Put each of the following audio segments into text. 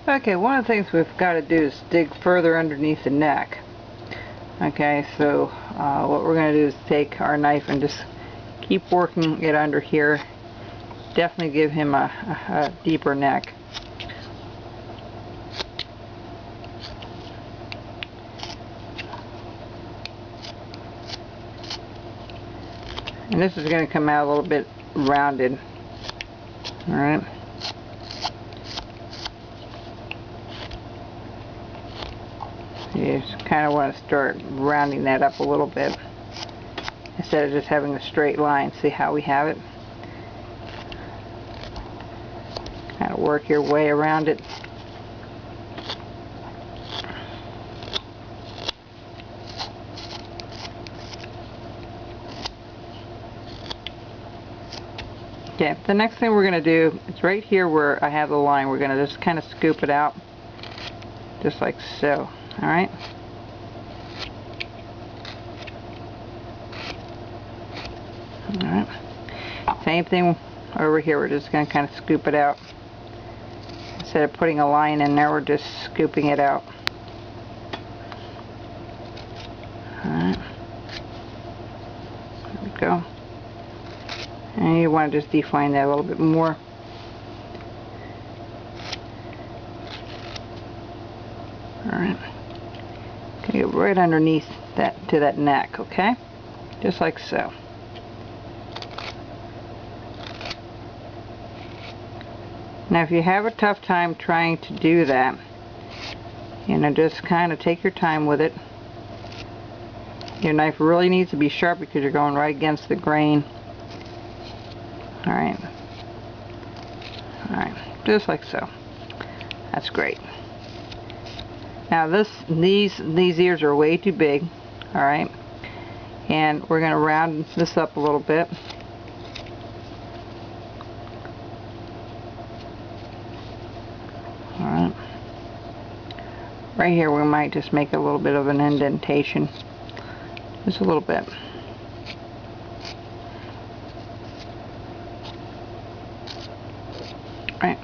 Okay, one of the things we've got to do is dig further underneath the neck. Okay, so what we're going to do is take our knife and just keep working it under here. Definitely give him a deeper neck. And this is going to come out a little bit rounded. Alright. You just kind of want to start rounding that up a little bit instead of just having a straight line. See how we have it? Kind of work your way around it. Okay, the next thing we're going to do is right here where I have the line, we're going to just kind of scoop it out just like so. Alright? Alright. Same thing over here, we're just going to kind of scoop it out. Instead of putting a line in there, we're just scooping it out. Alright. There we go. And you want to just define that a little bit more. Alright. Get right underneath that to that neck, okay? Just like so. Now if you have a tough time trying to do that, you know, just kind of take your time with it. Your knife really needs to be sharp because you're going right against the grain. Alright. Alright, just like so. That's great. Now these ears are way too big, alright, and we're going to round this up a little bit. Alright. Right here we might just make a little bit of an indentation. Just a little bit. Right.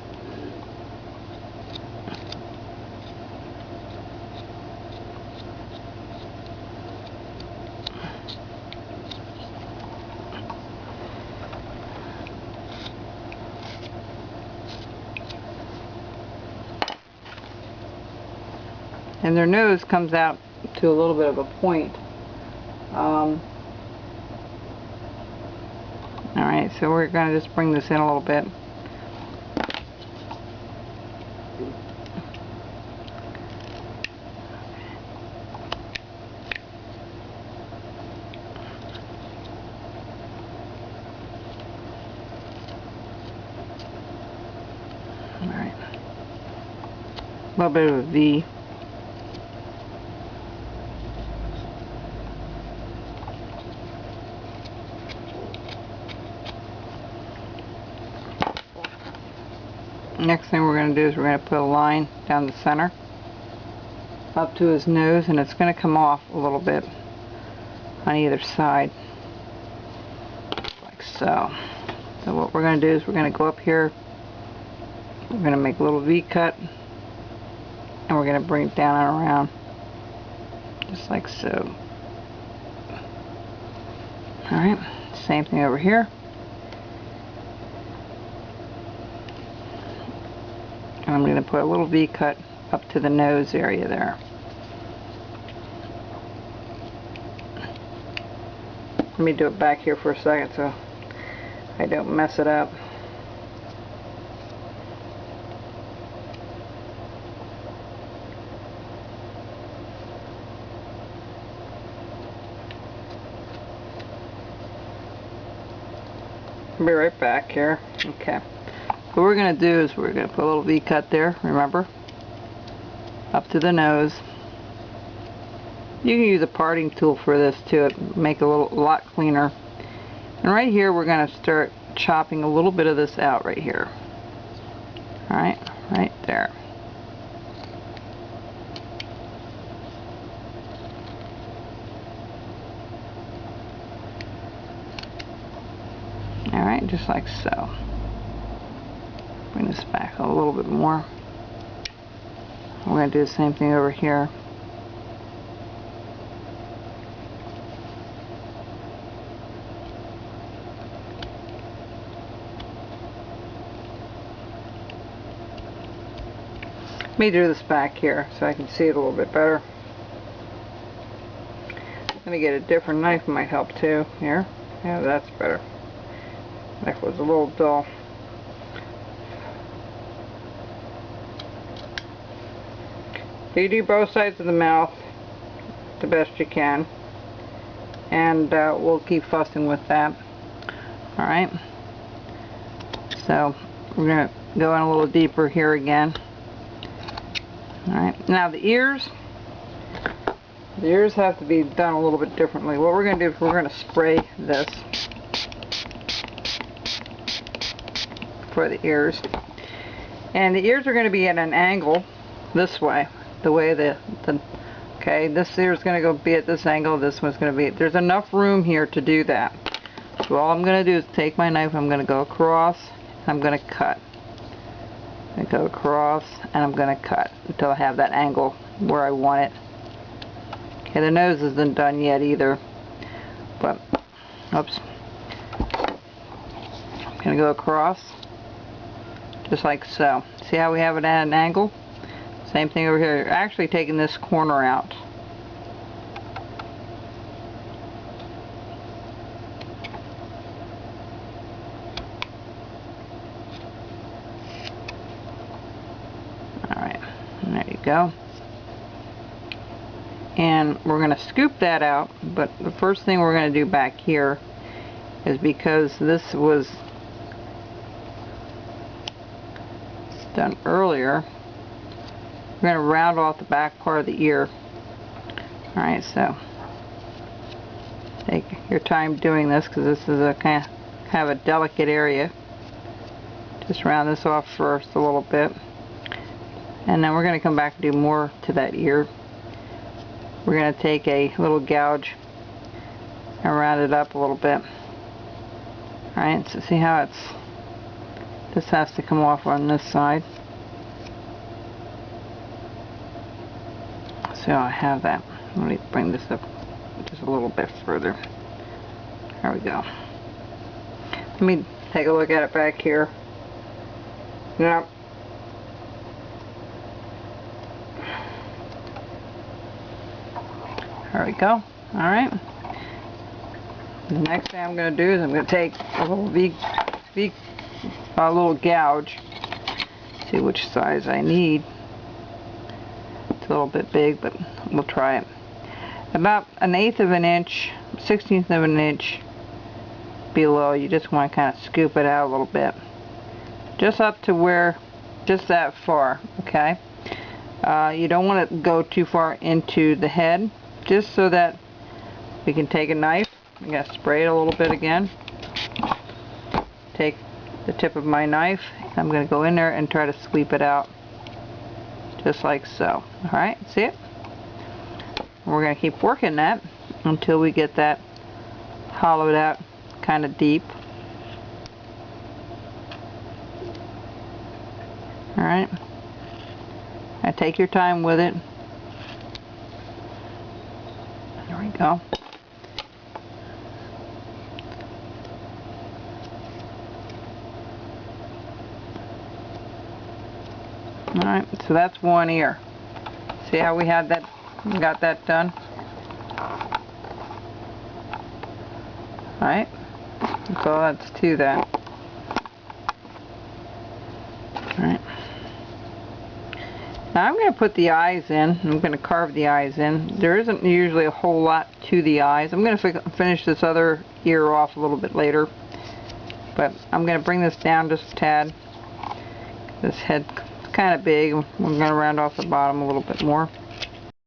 And their nose comes out to a little bit of a point. Alright, so we're going to just bring this in a little bit. Alright. A little bit of a V. Next thing we're going to do is we're going to put a line down the center up to his nose, and it's going to come off a little bit on either side like so. So what we're going to do is we're going to go up here, we're going to make a little V cut, and we're going to bring it down and around just like so. Alright, same thing over here. And I'm going to put a little V cut up to the nose area there. Let me do it back here for a second so I don't mess it up. I'll be right back here. Okay. What we're going to do is we're going to put a little V cut there, remember? Up to the nose. You can use a parting tool for this too, make it a lot cleaner. And right here we're going to start chopping a little bit of this out right here. Alright, right there. Alright, just like so. Bring this back a little bit more. We're going to do the same thing over here. Let me do this back here so I can see it a little bit better. Let me get a different knife, might help too. Here. Yeah, that's better. Knife was a little dull. So you do both sides of the mouth the best you can, and we'll keep fussing with that. Alright, so we're going to go in a little deeper here again. Alright, now the ears have to be done a little bit differently. What we're going to do is we're going to spray this for the ears, and the ears are going to be at an angle this way. The way okay, this ear is going to go be at this angle, this one's going to be, there's enough room here to do that. So all I'm going to do is take my knife, I'm going to go across, I'm going to cut. I go across and I'm going to cut until I have that angle where I want it. Okay, the nose isn't done yet either, but, oops. I'm going to go across, just like so. See how we have it at an angle? Same thing over here. You're actually taking this corner out. Alright, there you go. And we're going to scoop that out, but the first thing we're going to do back here is, because this was done earlier, we're going to round off the back part of the ear. Alright, so take your time doing this, because this is a kind of a delicate area. Just round this off first a little bit, and then we're going to come back and do more to that ear. We're going to take a little gouge and round it up a little bit. Alright, so see how this has to come off on this side. So I have that. Let me bring this up just a little bit further. There we go. Let me take a look at it back here. Now, there we go. Alright. The next thing I'm going to do is I'm going to take a little little gouge. See which size I need. It's a little bit big, but we'll try it. About 1/8 of an inch, 1/16 of an inch below. You just want to kind of scoop it out a little bit. Just up to where, just that far, okay? You don't want to go too far into the head, just so that we can take a knife. I'm going to spray it a little bit again. Take the tip of my knife. I'm going to go in there and try to sweep it out. Just like so. Alright, see it? We're going to keep working that until we get that hollowed out kind of deep. Alright. Now take your time with it. There we go. Alright, so that's one ear. See how we had that, got that done? Alright, that's all that's to that. Alright. Now I'm going to put the eyes in. I'm going to carve the eyes in. There isn't usually a whole lot to the eyes. I'm going to finish this other ear off a little bit later. But I'm going to bring this down just a tad. This head kind of big. We're going to round off the bottom a little bit more.